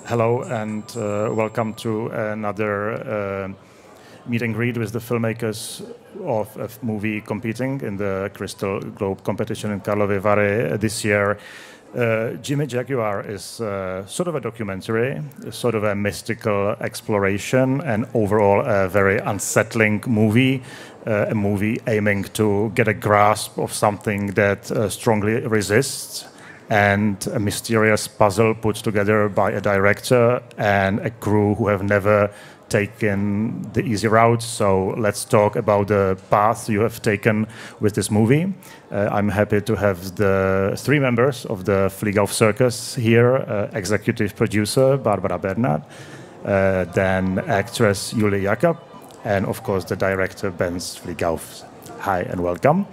Hello and welcome to another meet and greet with the filmmakers of a movie competing in the Crystal Globe competition in Karlovy Vary this year. Jimmy Jaguar is sort of a documentary, sort of a mystical exploration, and overall a very unsettling movie. A movie aiming to get a grasp of something that strongly resists, and a mysterious puzzle put together by a director and a crew who have never taken the easy route. So let's talk about the path you have taken with this movie. I'm happy to have the three members of the Fliegauf circus here, executive producer Barbara Bernáth, then actress Juli Jakab, and of course the director Bence Fliegauf. Hi and welcome.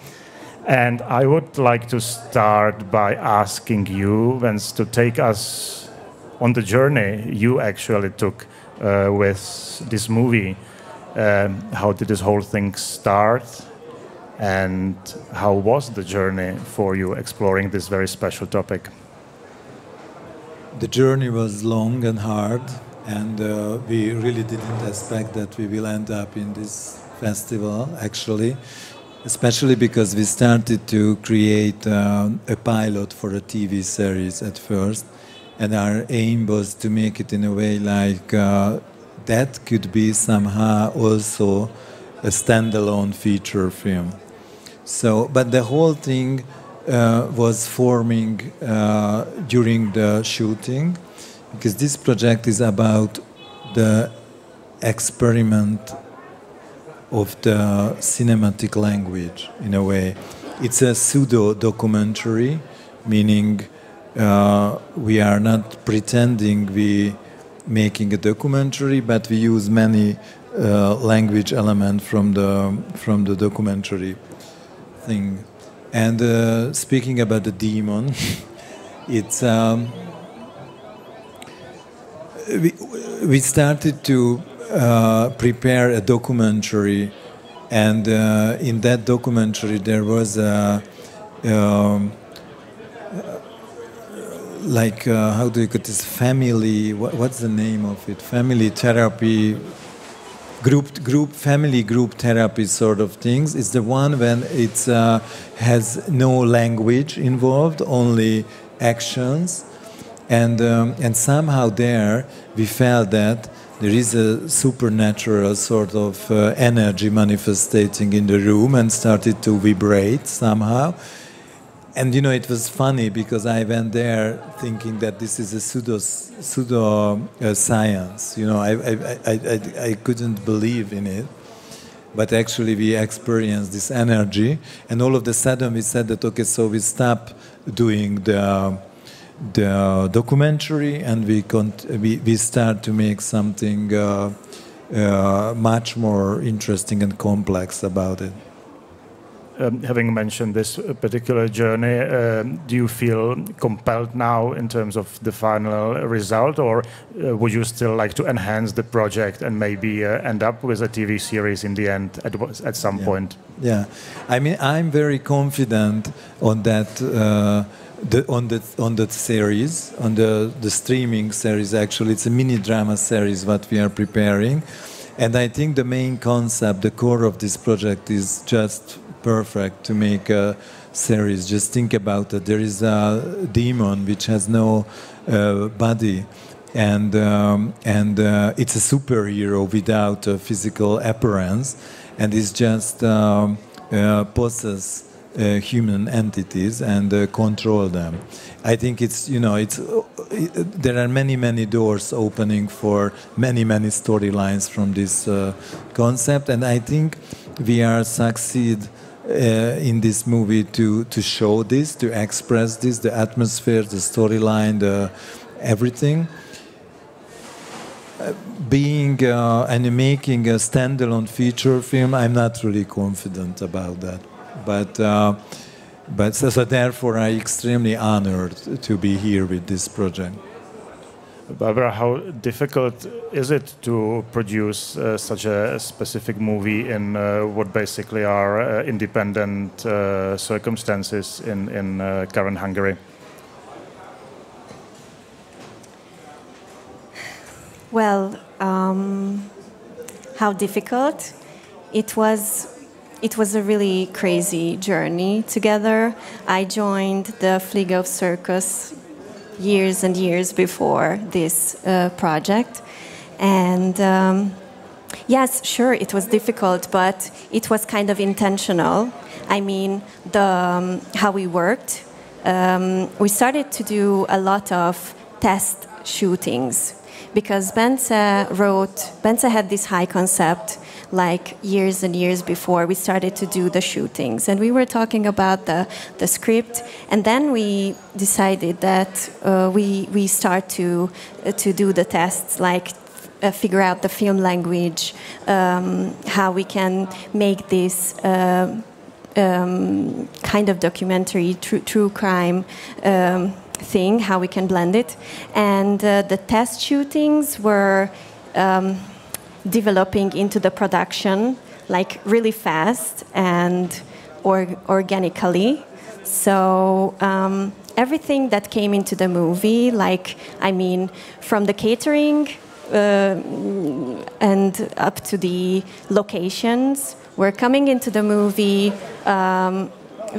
And I would like to start by asking you, Bence, to take us on the journey you actually took with this movie. How did this whole thing start? And how was the journey for you exploring this very special topic? The journey was long and hard, and we really didn't expect that we will end up in this festival, actually. Especially because we started to create a pilot for a TV series at first, and our aim was to make it in a way like that could be somehow also a standalone feature film. So, but the whole thing was forming during the shooting, because this project is about the experiment of the cinematic language, in a way. It's a pseudo-documentary, meaning we are not pretending we making a documentary, but we use many language elements from the documentary thing. And speaking about the demon, it's we started to prepare a documentary, and in that documentary there was a how do you put this, family, what's the name of it, family therapy, family group therapy sort of things. It's the one when it has no language involved, only actions, and somehow there we felt that there is a supernatural sort of energy manifesting in the room and started to vibrate somehow. And you know, it was funny because I went there thinking that this is a pseudo science. You know, I couldn't believe in it. But actually we experienced this energy, and all of a sudden we said that, okay, so we stop doing the documentary, and we start to make something much more interesting and complex about it. Having mentioned this particular journey, do you feel compelled now in terms of the final result, or would you still like to enhance the project and maybe end up with a TV series in the end at some point? Yeah, I mean, I'm very confident on that. On the series, on the streaming series, actually, it's a mini drama series what we are preparing, and I think the main concept, the core of this project, is just perfect to make a series. Just think about it. There is a demon which has no body, and it's a superhero without a physical appearance, and it's just possess human entities and control them. I think it's, you know, there are many doors opening for many storylines from this concept, and I think we are succeed in this movie to show this, to express this, the atmosphere, the storyline, everything. Being and making a standalone feature film, I'm not really confident about that. But so therefore, I'm extremely honored to be here with this project. Barbara, how difficult is it to produce such a specific movie in what basically are independent circumstances in current Hungary? Well, how difficult? It was a really crazy journey together. I joined the Fliegauf circus years and years before this project. And yes, sure, it was difficult, but it was kind of intentional. I mean, how we worked. We started to do a lot of test shootings because Bence had this high concept like years and years before we started to do the shootings, and we were talking about the script, and then we decided that we start to do the tests, like figure out the film language, how we can make this kind of documentary, true crime thing, how we can blend it. And the test shootings were developing into the production like really fast and organically. So everything that came into the movie, like, I mean, from the catering and up to the locations, were coming into the movie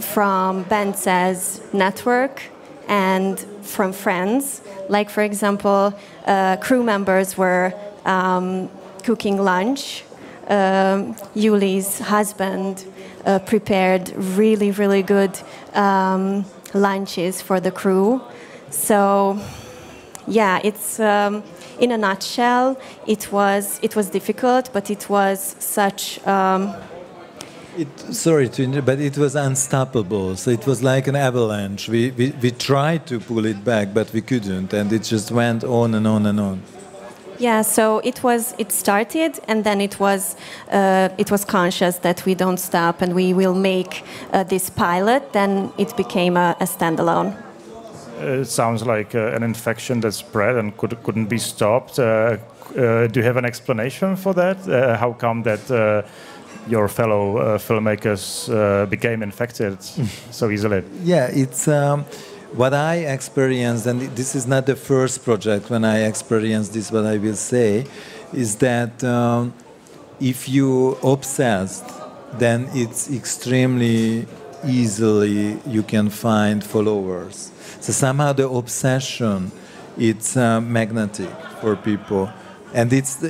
from Bence's network and from friends. Like, for example, crew members were cooking lunch. Juli's husband prepared really, really good lunches for the crew. So, yeah, it's in a nutshell, it was difficult, but it was such. Sorry to interrupt, but it was unstoppable. So it was like an avalanche. We tried to pull it back, but we couldn't, and it just went on and on and on. Yeah, so it started, and then it was conscious that we don't stop, and we will make this pilot. Then it became a standalone. It sounds like an infection that spread and couldn't be stopped. Do you have an explanation for that? How come that your fellow filmmakers became infected so easily? Yeah, it's what I experienced, and this is not the first project when I experienced this, what I will say, is that if you obsessed, then it's extremely easily you can find followers. So somehow the obsession, it's magnetic for people. And it's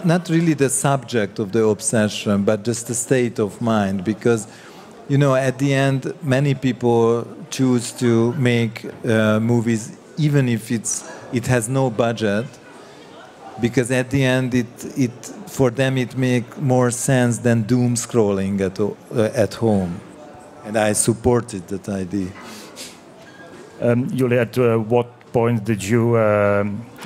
not really the subject of the obsession, but just the state of mind. Because, you know, at the end, many people choose to make movies even if it has no budget. Because at the end, for them it makes more sense than doom scrolling at home. And I supported that idea. Juli, at what point did you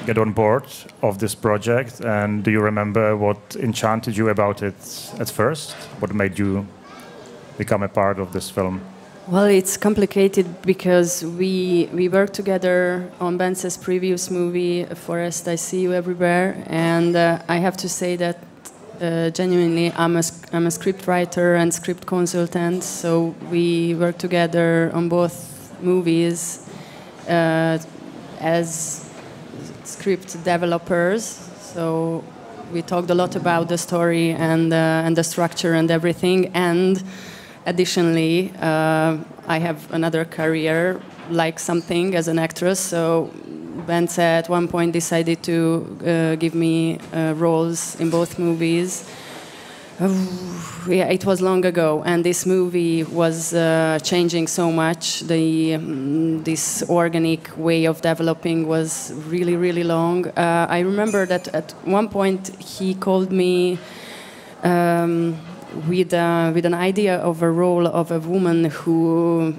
get on board of this project, and do you remember what enchanted you about it at first? What made you become a part of this film? Well, it's complicated because we worked together on Bence's previous movie, Forest, I See You Everywhere, and I have to say that genuinely I'm a script writer and script consultant, so we worked together on both movies as script developers. So we talked a lot about the story and the structure and everything. And additionally, I have another career, like something as an actress. So Bence at one point decided to give me roles in both movies. Yeah, it was long ago, and this movie was changing so much. This organic way of developing was really, really long. I remember that at one point he called me with an idea of a role of a woman who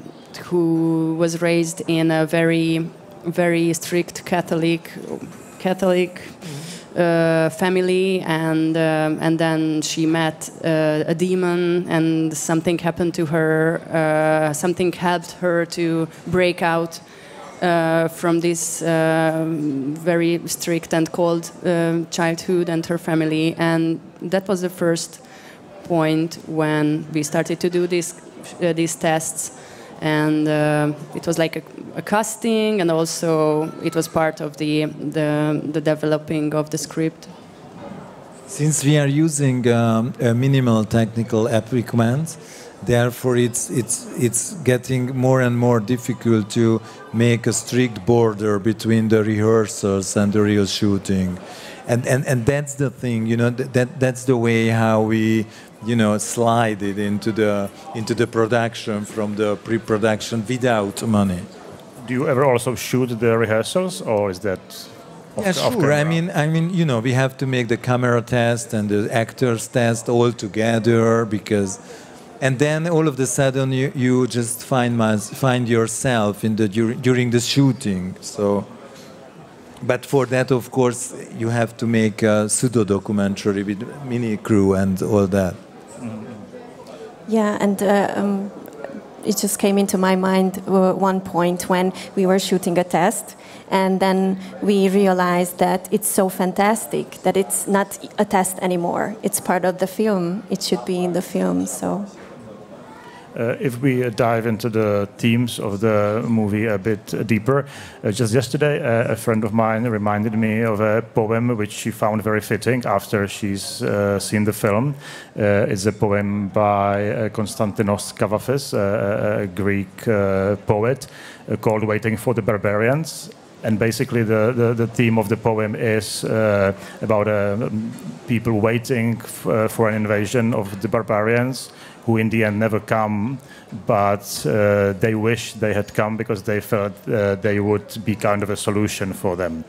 was raised in a very, very strict Catholic. Family, and then she met a demon, and something happened to her. Something helped her to break out from this very strict and cold childhood and her family. And that was the first point when we started to do these tests. and it was like a casting, and also it was part of the developing of the script. Since we are using a minimal technical equipment, therefore it's getting more and more difficult to make a strict border between the rehearsals and the real shooting. And that's the thing, you know, that's the way how we, you know, slide it into the production from the pre-production without money. Do you ever also shoot the rehearsals, or is that yeah, sure. I mean, you know, we have to make the camera test and the actors test all together, because, and then all of a sudden you just find yourself in during the shooting. So. But for that, of course, you have to make a pseudo-documentary with mini crew and all that. Yeah, and it just came into my mind one point when we were shooting a test, and then we realized that it's so fantastic that it's not a test anymore. It's part of the film. It should be in the film, so... If we dive into the themes of the movie a bit deeper, just yesterday a friend of mine reminded me of a poem which she found very fitting after she's seen the film. It's a poem by Konstantinos Kavafis, a Greek poet, called Waiting for the Barbarians. And basically the theme of the poem is about people waiting for an invasion of the barbarians, who in the end never come, but they wish they had come because they felt they would be kind of a solution for them.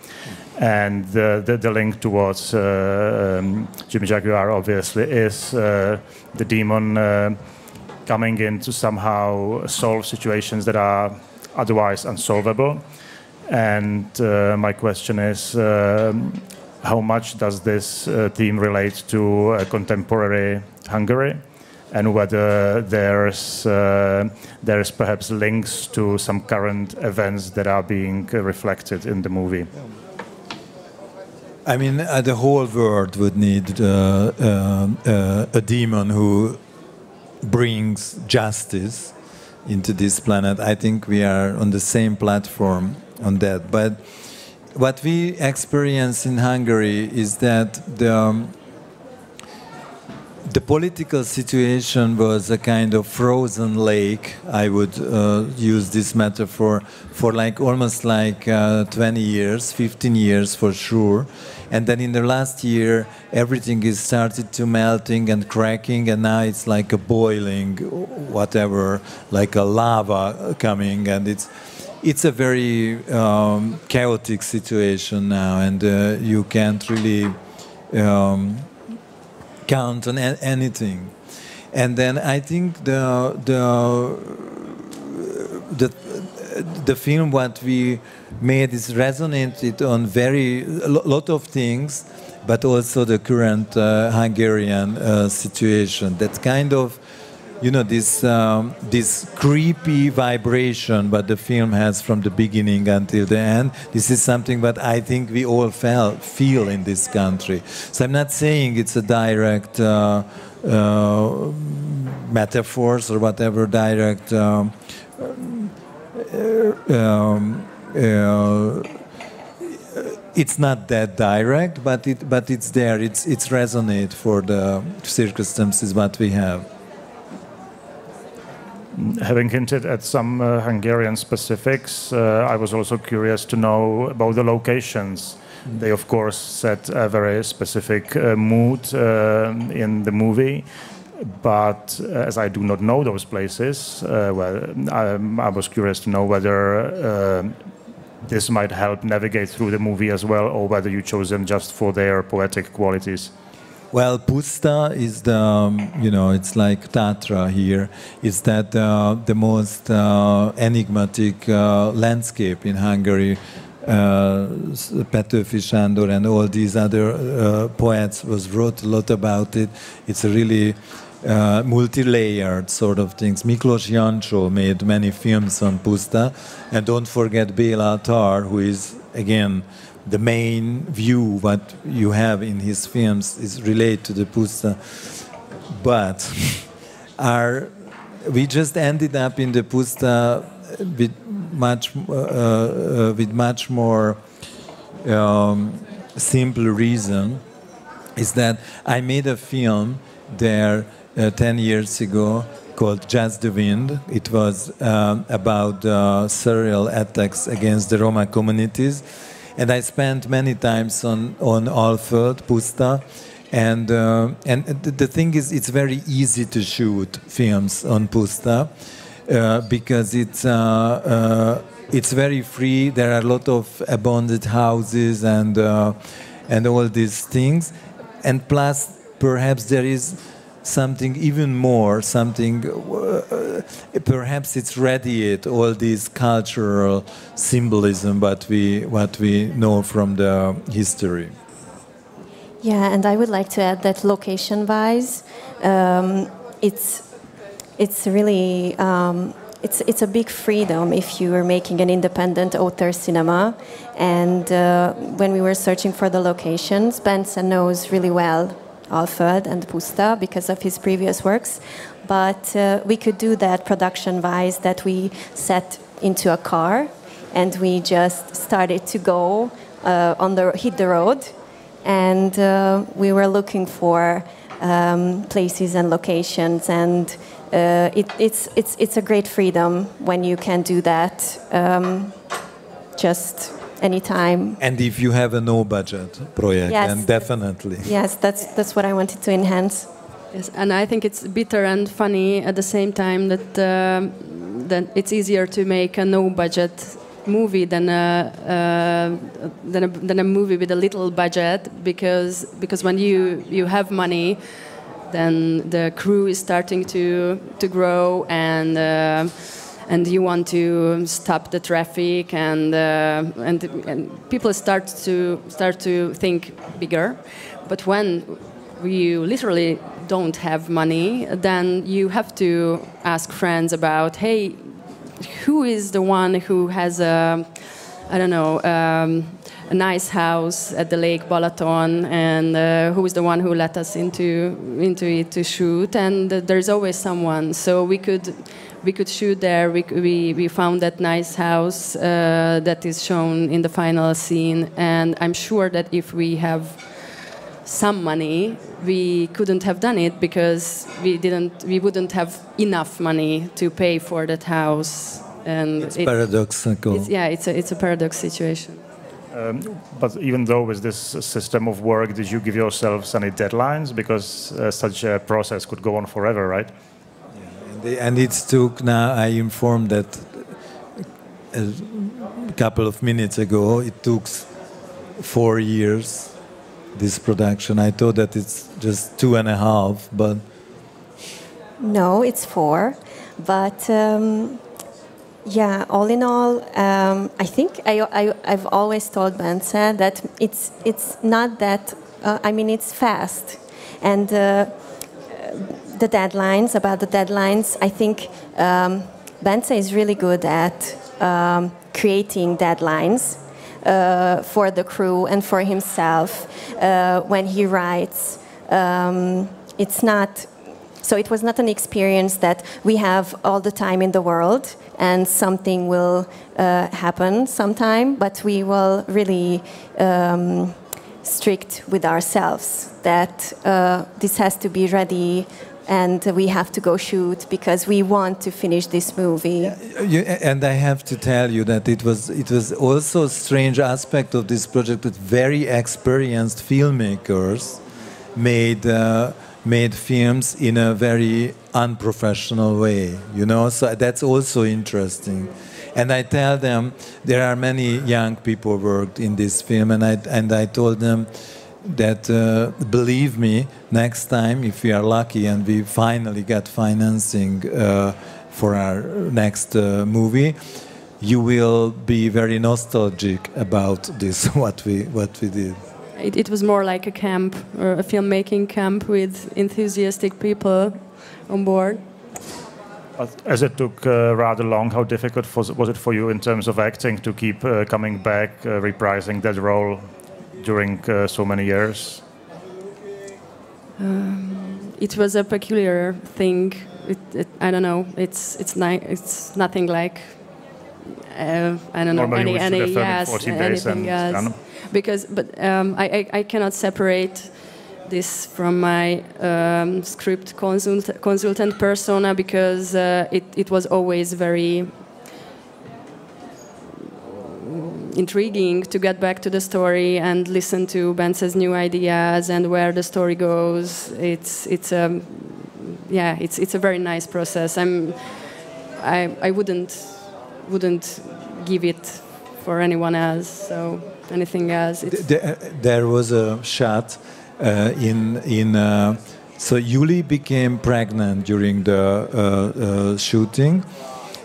And the link towards Jimmy Jaguar, obviously, is the demon coming in to somehow solve situations that are otherwise unsolvable. And my question is, how much does this theme relate to contemporary Hungary? And whether there's perhaps links to some current events that are being reflected in the movie. I mean, the whole world would need a demon who brings justice into this planet. I think we are on the same platform on that. But what we experience in Hungary is that the political situation was a kind of frozen lake. I would use this metaphor for like almost like 20 years, 15 years for sure. And then in the last year, everything is started to melting and cracking, and now it's like a boiling, whatever, like a lava coming, and it's a very chaotic situation now, and you can't really count on anything. And then I think the film what we made is resonated on a lot of things, but also the current Hungarian situation. That kind of, you know, this creepy vibration what the film has from the beginning until the end. This is something that I think we all feel in this country. So I'm not saying it's a direct metaphors or whatever direct. It's not that direct, but it's there. It's resonate for the circumstances what we have. Having hinted at some Hungarian specifics, I was also curious to know about the locations. They, of course, set a very specific mood in the movie, but as I do not know those places, I was curious to know whether this might help navigate through the movie as well, or whether you chose them just for their poetic qualities. Well, Puszta is it's like Tatra here. It's that the most enigmatic landscape in Hungary. Petőfi Sándor and all these other poets wrote a lot about it. It's a really multi-layered sort of things. Miklós Jancsó made many films on Puszta, and don't forget Béla Tar, who is again the main view what you have in his films is related to the Puszta. But our we just ended up in the Pusta with much more simple reason. Is that I made a film there 10 years ago called Just the Wind. It was about serial attacks against the Roma communities. And I spent many times on Alföld, Pusta. And the thing is, it's very easy to shoot films on Pusta because it's very free. There are a lot of abandoned houses and all these things. And plus, perhaps there is something even more, perhaps it's radiate all this cultural symbolism what we know from the history. Yeah, and I would like to add that location-wise, it's really it's a big freedom if you are making an independent auteur cinema. And when we were searching for the locations, Bence knows really well Alföld and Pusta because of his previous works. But we could do that production-wise, that we set into a car and we just started to go hit the road. And we were looking for places and locations, and it's a great freedom when you can do that just anytime. And if you have a no budget project, yes, then definitely. Yes, that's what I wanted to enhance. Yes, and I think it's bitter and funny at the same time that it's easier to make a no budget movie than a movie with a little budget, because when you have money, then the crew is starting to grow, and you want to stop the traffic, and people start to think bigger. But when you literally don't have money, then you have to ask friends about, hey, who is the one who has a nice house at the Lake Balaton, and who is the one who let us into it to shoot? And there's always someone. So we could shoot there. We found that nice house that is shown in the final scene. And I'm sure that if we have some money, we couldn't have done it because we wouldn't have enough money to pay for that house. And it's paradoxical. It's a paradox situation. But even though with this system of work, did you give yourselves any deadlines? Because such a process could go on forever, right? Yeah, and it took, now I informed that a couple of minutes ago, it took 4 years, this production. I thought that it's just 2.5, but... No, it's 4. But... yeah, all in all, I think I've always told Bence that it's not that. It's fast, and the deadlines. About the deadlines, I think Bence is really good at creating deadlines for the crew and for himself when he writes. It's not. So it was not an experience that we have all the time in the world and something will happen sometime, but we will really strict with ourselves that this has to be ready and we have to go shoot because we want to finish this movie. And I have to tell you that it was also a strange aspect of this project that very experienced filmmakers made films in a very unprofessional way, so that's also interesting. And I tell them, there are many young people worked in this film, and I told them that, believe me, next time, if we are lucky and we finally get financing for our next movie, you will be very nostalgic about this, what we did. It was more like a camp, or a filmmaking camp with enthusiastic people on board. As it took rather long, how difficult was it for you in terms of acting to keep coming back, reprising that role during so many years? It was a peculiar thing. I don't know. It's nothing like I don't know Normally any yes 14 days anything else. But I cannot separate this from my script consultant persona, because it was always very intriguing to get back to the story and listen to Bence's new ideas and where the story goes. It's a very nice process. I wouldn't give it for anyone else. So anything else. There was a shot so Juli became pregnant during the shooting.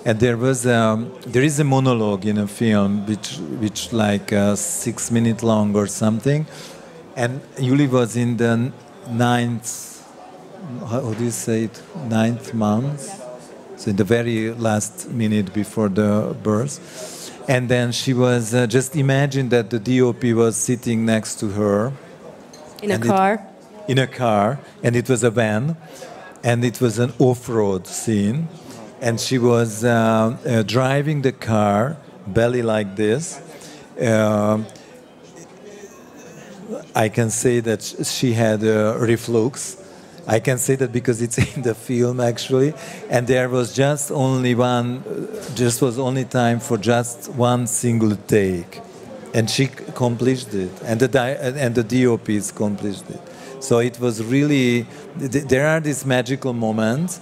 And there is a monologue in a film which like 6 minutes long or something, and Juli was in the ninth month, so in the very last minute before the birth, and then she was just imagine that the DOP was sitting next to her in a car, and it was a van, and it was an off-road scene. And she was driving the car, belly like this. I can say that she had reflux. I can say that because it's in the film, actually. And there was only time for just one single take. And she accomplished it. And the DOPs accomplished it. So it was really, there are these magical moments,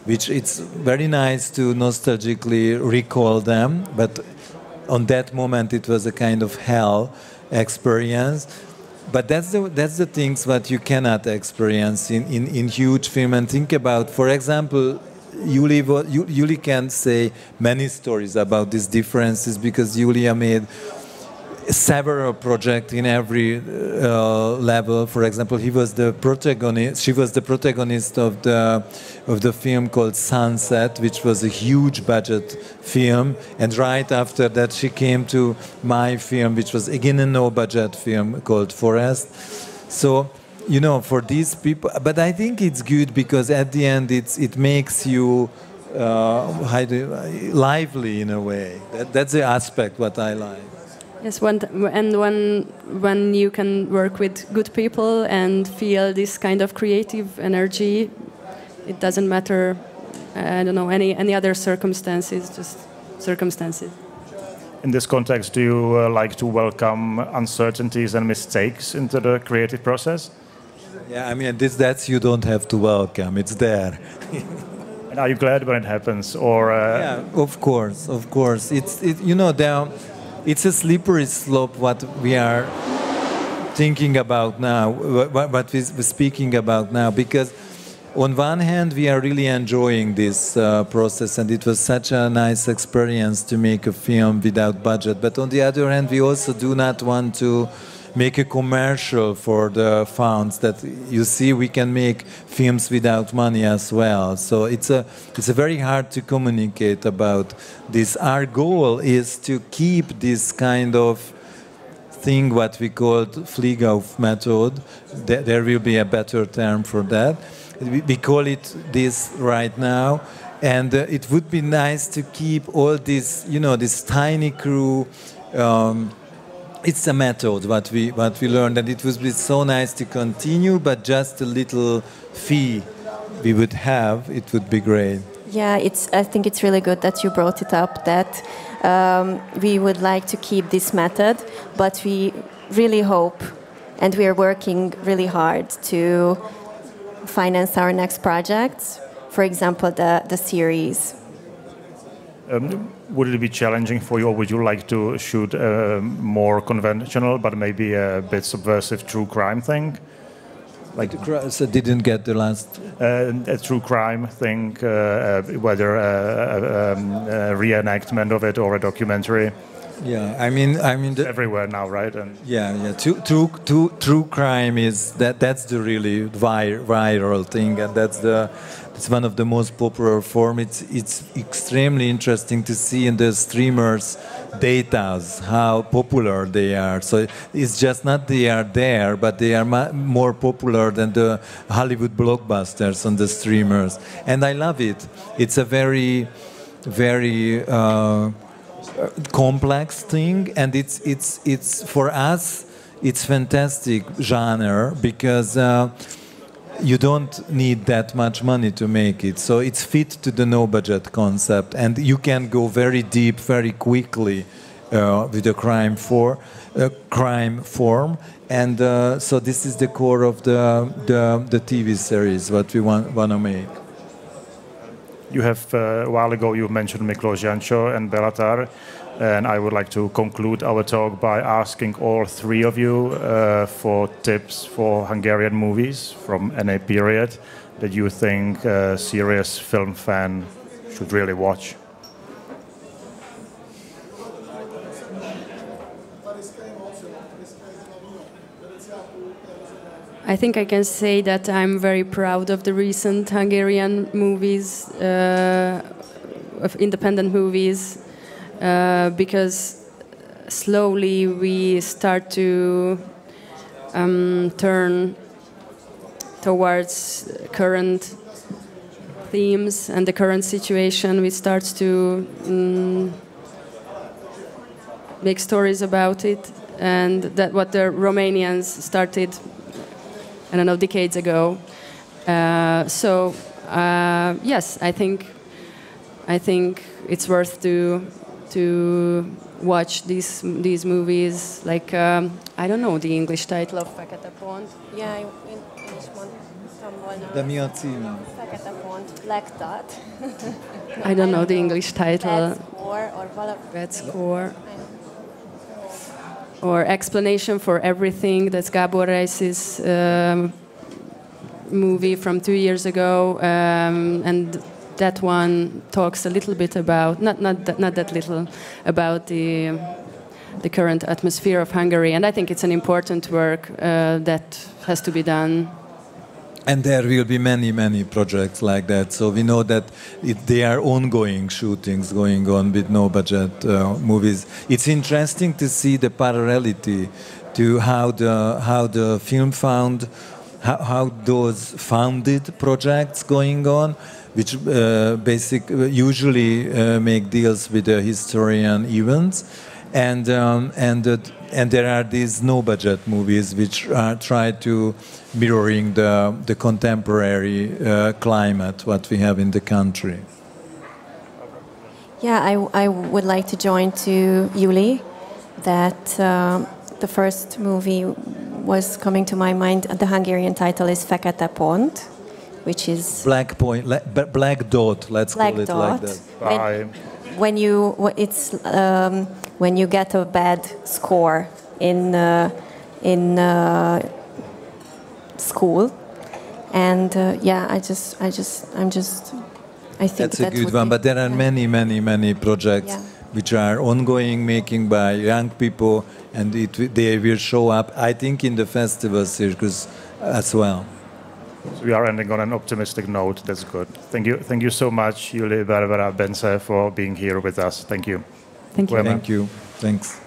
which it's very nice to nostalgically recall them, but on that moment it was a kind of hell experience. But that's the things that you cannot experience in huge film. And think about, for example, Juli can say many stories about these differences, because Julia made several projects in every level. For example, she was the protagonist of the film called Sunset, which was a huge budget film, and right after that she came to my film, which was again a no budget film called Forest. So, for these people, but I think it's good because at the end it makes you lively in a way. That's the aspect what I like. Yes, when you can work with good people and feel this kind of creative energy, it doesn't matter, I don't know, any other circumstances, just circumstances. In this context, do you like to welcome uncertainties and mistakes into the creative process? Yeah, I mean, that's you don't have to welcome, it's there. And are you glad when it happens, or? Yeah, of course. It's a slippery slope what we are thinking about now, what we're speaking about now, because on one hand we are really enjoying this process, and it was such a nice experience to make a film without budget, but on the other hand we also do not want to make a commercial for the funds that you see we can make films without money as well. So it's a very hard to communicate about this. Our goal is to keep this kind of thing what we called Fliegauf method. There will be a better term for that. We call it this right now. And it would be nice to keep all this, this tiny crew. It's a method what we learned, and it would be so nice to continue, but just a little fee we would have, it would be great. Yeah, I think it's really good that you brought it up, that we would like to keep this method, but we really hope, and we are working really hard to finance our next projects, for example, the series. Would it be challenging for you, or would you like to shoot a more conventional but maybe a bit subversive true crime thing? So didn't get the last... a true crime thing, whether a reenactment of it or a documentary. Yeah, I mean, everywhere now, right? And true crime is that's the really viral thing, and it's one of the most popular form. It's extremely interesting to see in the streamers data, how popular they are. So it's just not they are there, but they are more popular than the Hollywood blockbusters on the streamers. And I love it. It's a very, very complex thing, and it's for us, it's fantastic genre because you don't need that much money to make it. So it's fit to the no budget concept, and you can go very deep very quickly with the crime form. And so this is the core of the TV series what we want to make. You have a while ago you mentioned Miklos Jančo and Belatar, and I would like to conclude our talk by asking all three of you for tips for Hungarian movies from any period that you think a serious film fan should really watch. I think I can say that I'm very proud of the recent Hungarian movies, of independent movies, because slowly we start to turn towards current themes and the current situation. We start to make stories about it, and that what the Romanians started, I don't know, decades ago. Yes, I think it's worth to watch these movies. Like I don't know the English title of Fekete Pont. Yeah, én is mondtam volna. De mi a címe? Fekete Pont, Black Dot. I don't know the English title. Red Score or Red Score. Or Explanation for Everything. That's Gábor Reis's movie from 2 years ago, and that one talks a little bit about not that little about the current atmosphere of Hungary, and I think it's an important work that has to be done. And there will be many projects like that. So we know that they are ongoing shootings going on with no budget movies. It's interesting to see the parallelity to how the film found, how those founded projects going on, which usually make deals with the historian events, and there are these no budget movies which try to mirroring the contemporary climate what we have in the country. Yeah, I would like to join to Juli that the first movie was coming to my mind. The Hungarian title is Fekete Pont, which is black point, black dot. Let's black call it dot. like that. When you get a bad score in school, and I think that's a good one. But there are many projects which are ongoing, making by young people, and they will show up, I think, in the festival circus as well. So we are ending on an optimistic note. That's good. Thank you so much, Juli, Barbara, Bence, for being here with us. Thank you. Thank you. Thank you. Thanks.